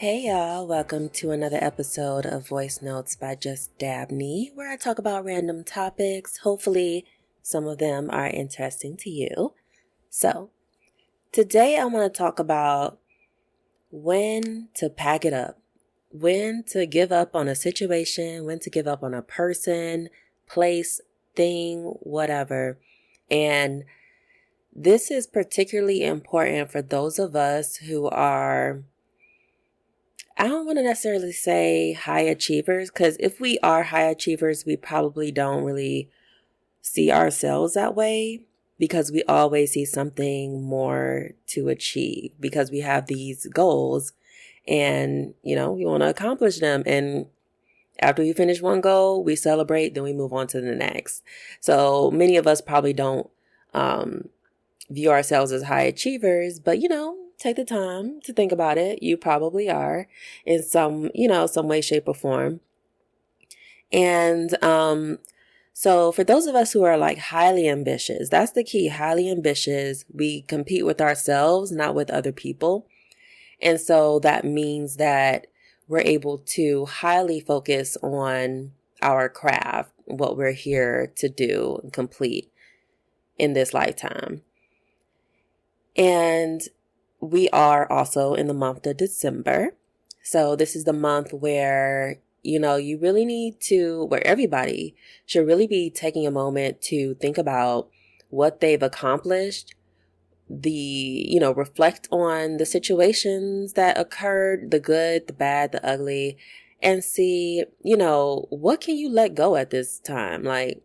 Hey y'all, welcome to another episode of Voice Notes by JustDabney, where I talk about random topics. Hopefully, some of them are interesting to you. So, today I want to talk about when to pack it up, when to give up on a situation, when to give up on a person, place, thing, whatever. And this is particularly important for those of us who are, I don't want to necessarily say high achievers, because if we are high achievers, we probably don't really see ourselves that way, because we always see something more to achieve, because we have these goals and, we want to accomplish them. And after we finish one goal, we celebrate, then we move on to the next. So many of us probably don't view ourselves as high achievers, but take the time to think about it. You probably are in some way, shape, or form. And so for those of us who are like highly ambitious, that's the key, highly ambitious. We compete with ourselves, not with other people. And so that means that we're able to highly focus on our craft, what we're here to do and complete in this lifetime. And we are also in the month of December. So this is the month where, you really need to, where everybody should really be taking a moment to think about what they've accomplished, reflect on the situations that occurred, the good, the bad, the ugly, and see, what can you let go at this time? Like,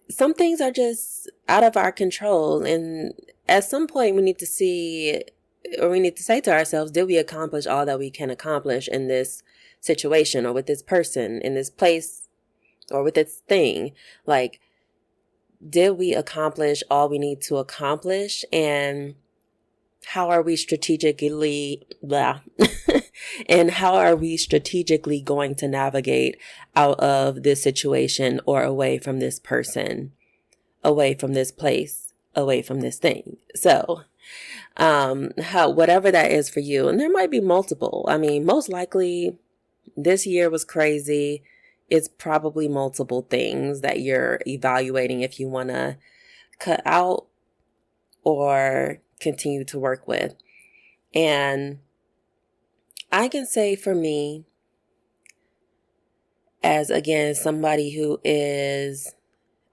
some things are just out of our control. And at some point we need to say to ourselves, did we accomplish all that we can accomplish in this situation, or with this person, in this place, or with this thing? Like, did we accomplish all we need to accomplish? And how are we strategically and how are we strategically going to navigate out of this situation, or away from this person, away from this place, away from this thing? So, whatever that is for you, and there might be multiple. I mean, most likely this year was crazy. It's probably multiple things that you're evaluating if you want to cut out or continue to work with. And I can say for me, as again, somebody who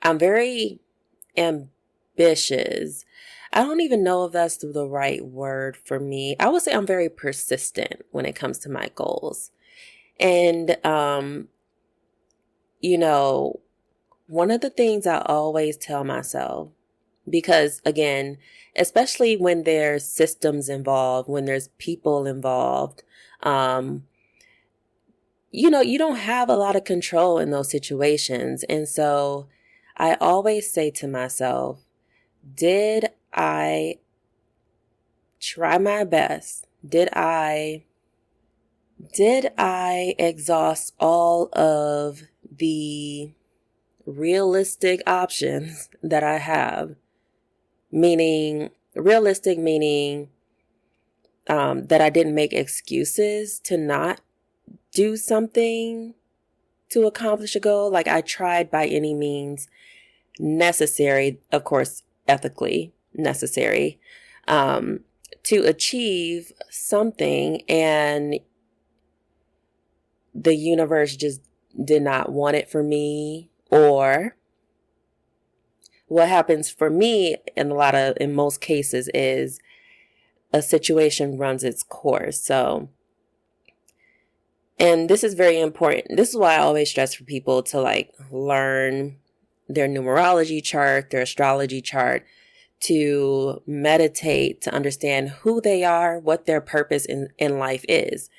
I'm very ambitious. I don't even know if that's the right word for me. I would say I'm very persistent when it comes to my goals. And, one of the things I always tell myself, because again, especially when there's systems involved, when there's people involved, you don't have a lot of control in those situations. And so I always say to myself, did I try my best? Did I exhaust all of the realistic options that I have? Realistic meaning that I didn't make excuses to not do something to accomplish a goal. Like, I tried by any means necessary, of course, ethically necessary, to achieve something, and the universe just did not want it for me. Or what happens for me in most cases is a situation runs its course. So, and this is very important. This is why I always stress for people to learn their numerology chart, their astrology chart, to meditate, to understand who they are, what their purpose in life is.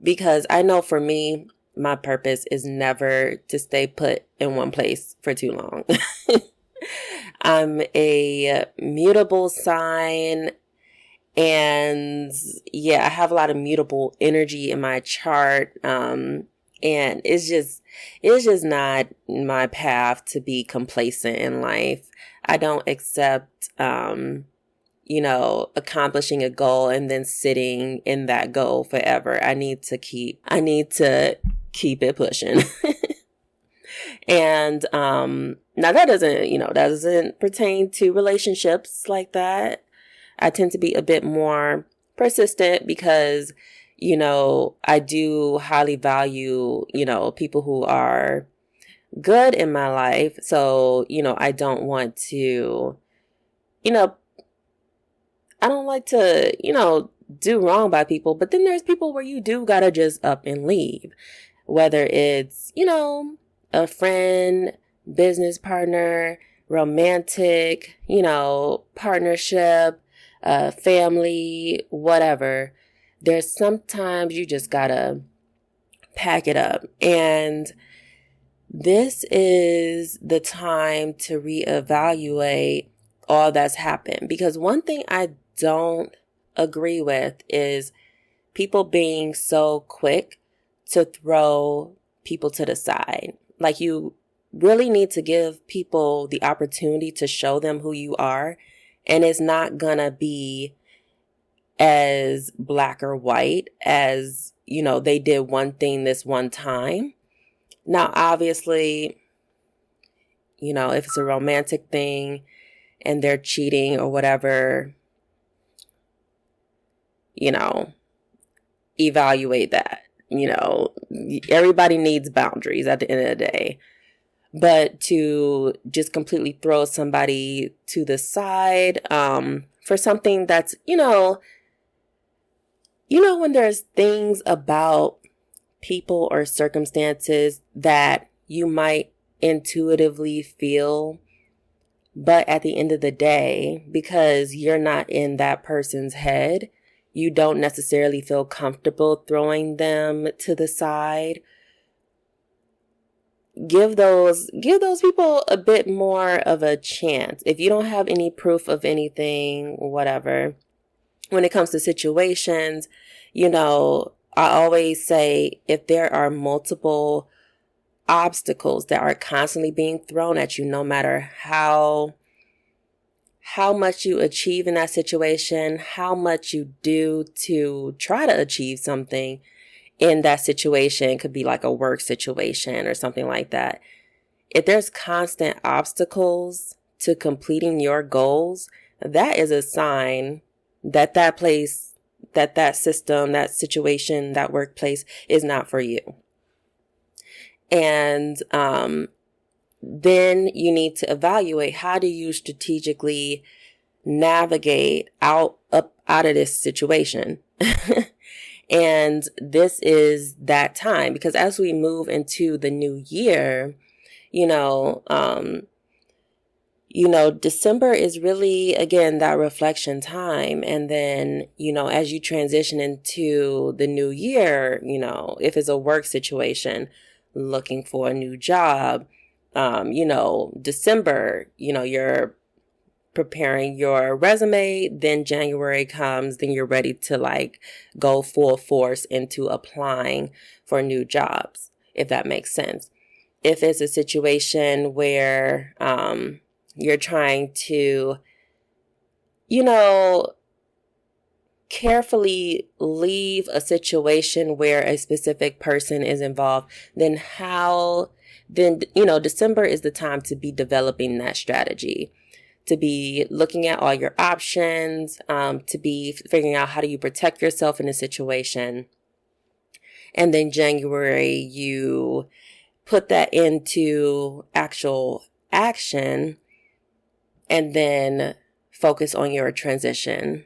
Because I know for me, my purpose is never to stay put in one place for too long. I'm a mutable sign. And yeah, I have a lot of mutable energy in my chart. And it's just not my path to be complacent in life. I don't accept, accomplishing a goal and then sitting in that goal forever. I need to keep it pushing. And now that doesn't pertain to relationships like that. I tend to be a bit more persistent because, I do highly value, people who are good in my life. So, I don't want to, I don't like to, do wrong by people. But then there's people where you do gotta just up and leave. Whether it's, a friend, business partner, romantic, partnership, family, whatever. There's sometimes you just gotta pack it up. And this is the time to reevaluate all that's happened. Because one thing I don't agree with is people being so quick to throw people to the side. Like, you really need to give people the opportunity to show them who you are. And it's not gonna be as black or white as, they did one thing this one time. Now, obviously, if it's a romantic thing and they're cheating or whatever, evaluate that. Everybody needs boundaries at the end of the day. But to just completely throw somebody to the side for something that's, when there's things about people or circumstances that you might intuitively feel, but at the end of the day, because you're not in that person's head, you don't necessarily feel comfortable throwing them to the side. Give those people a bit more of a chance. If you don't have any proof of anything, whatever, when it comes to situations, I always say if there are multiple obstacles that are constantly being thrown at you, no matter how much you achieve in that situation, how much you do to try to achieve something in that situation, it could be like a work situation or something like that. If there's constant obstacles to completing your goals, that is a sign that that place, that system, that situation, that workplace is not for you. And then you need to evaluate, how do you strategically navigate out of this situation? And this is that time, because as we move into the new year, December is really, again, that reflection time. And then, as you transition into the new year, if it's a work situation, looking for a new job, December, you're preparing your resume, then January comes, then you're ready to go full force into applying for new jobs, if that makes sense. If it's a situation where you're trying to, carefully leave a situation where a specific person is involved, then December is the time to be developing that strategy, to be looking at all your options, to be figuring out how do you protect yourself in a situation. And then January, you put that into actual action and then focus on your transition.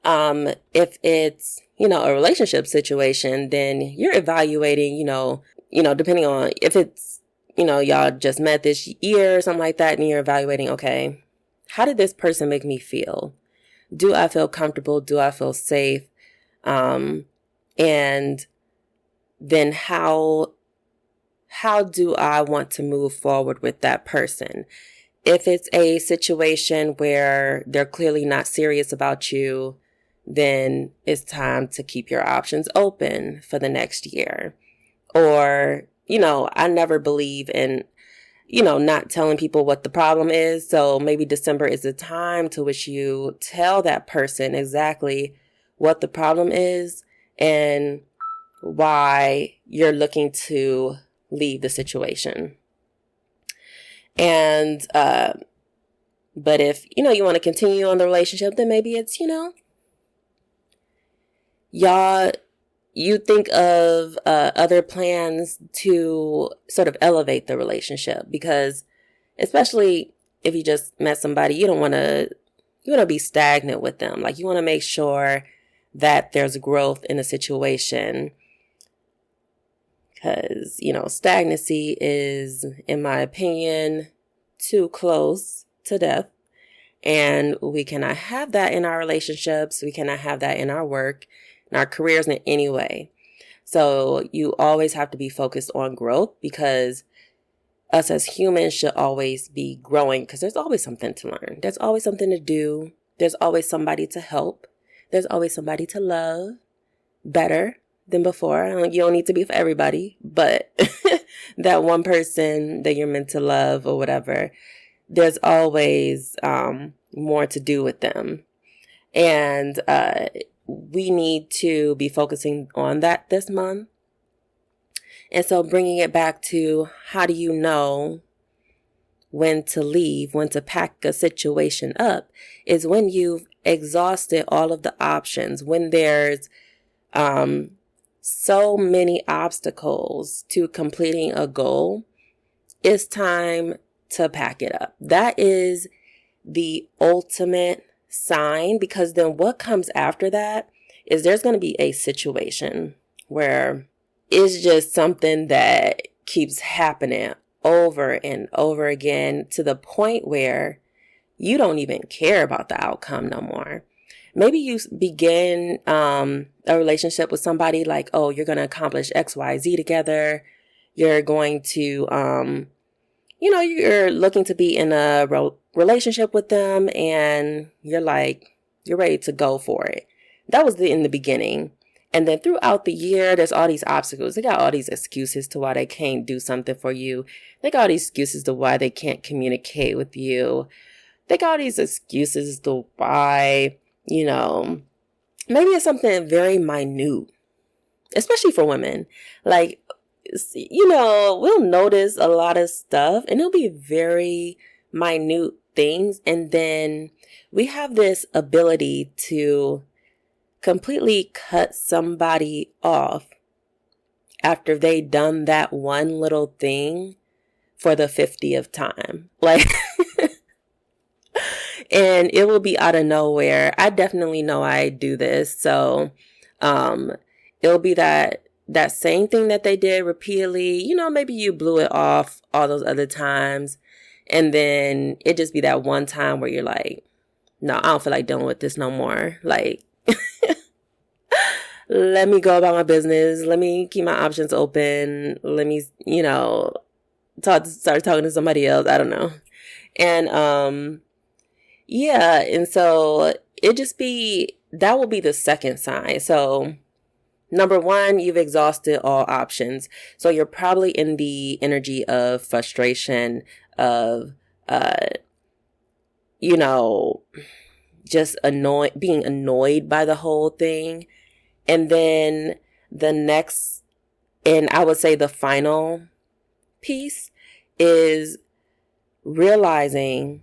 If it's, a relationship situation, then you're evaluating, depending on if it's, y'all just met this year or something like that, and you're evaluating, okay, how did this person make me feel? Do I feel comfortable? Do I feel safe? And then how do I want to move forward with that person? If it's a situation where they're clearly not serious about you, then it's time to keep your options open for the next year. Or, I never believe in, not telling people what the problem is. So maybe December is the time to which you tell that person exactly what the problem is and why you're looking to leave the situation. And, but if, you want to continue on the relationship, then maybe it's, you think of other plans to sort of elevate the relationship, because especially if you just met somebody, you want to be stagnant with them. Like, you want to make sure that there's growth in a situation, because, stagnancy is, in my opinion, too close to death. And we cannot have that in our relationships. We cannot have that in our work, in our careers, in any way. So you always have to be focused on growth, because us as humans should always be growing, because there's always something to learn. There's always something to do. There's always somebody to help. There's always somebody to love better than before. You don't need to be for everybody, but that one person that you're meant to love or whatever, there's always more to do with them. And we need to be focusing on that this month. And so bringing it back to, how do you know when to leave, when to pack a situation up, is when you've exhausted all of the options, when there's so many obstacles to completing a goal. It's time to pack it up. That is the ultimate sign, because then what comes after that is there's going to be a situation where it's just something that keeps happening over and over again, to the point where you don't even care about the outcome no more. Maybe you begin a relationship with somebody like, oh, you're going to accomplish X, Y, Z together. You're going to, you're looking to be in a relationship with them, and you're ready to go for it. That was in the beginning. And then throughout the year, there's all these obstacles. They got all these excuses to why they can't do something for you. They got all these excuses to why they can't communicate with you. They got all these excuses to why, maybe it's something very minute, especially for women. Like, we'll notice a lot of stuff, and it'll be very minute things. And then we have this ability to completely cut somebody off after they done that one little thing for the 50th time. Like, and it will be out of nowhere. I definitely know I do this. So, it'll be that same thing that they did repeatedly. Maybe you blew it off all those other times, and then it just be that one time where you're like, no, I don't feel like dealing with this no more. Like, let me go about my business. Let me keep my options open. Let me, start talking to somebody else. I don't know. And, yeah. And so that will be the second sign. So number one, you've exhausted all options. So you're probably in the energy of frustration, of, just being annoyed by the whole thing. And then the next, and I would say the final piece, is realizing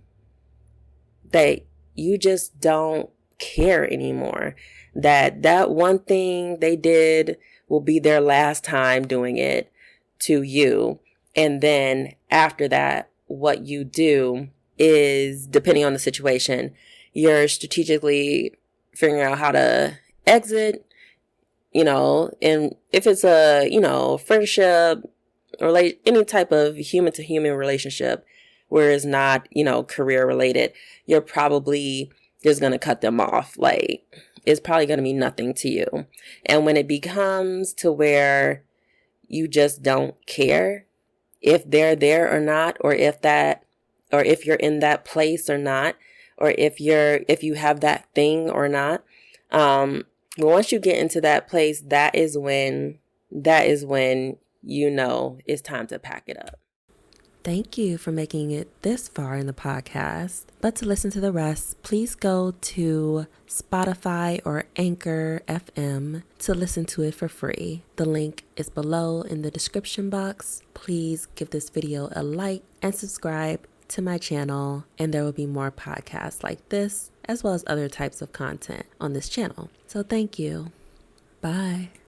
that you just don't care anymore. That one thing they did will be their last time doing it to you. And then after that, what you do is, depending on the situation, you're strategically figuring out how to exit, and if it's a, friendship or any type of human to human relationship where it's not, career related, you're probably just going to cut them off. Like, it's probably going to mean nothing to you. And when it becomes to where you just don't care if they're there or not, or if you're in that place or not, or if you have that thing or not, once you get into that place, that is when it's time to pack it up. Thank you for making it this far in the podcast. But to listen to the rest, please go to Spotify or Anchor FM to listen to it for free. The link is below in the description box. Please give this video a like and subscribe to my channel, and there will be more podcasts like this, as well as other types of content on this channel. So thank you. Bye.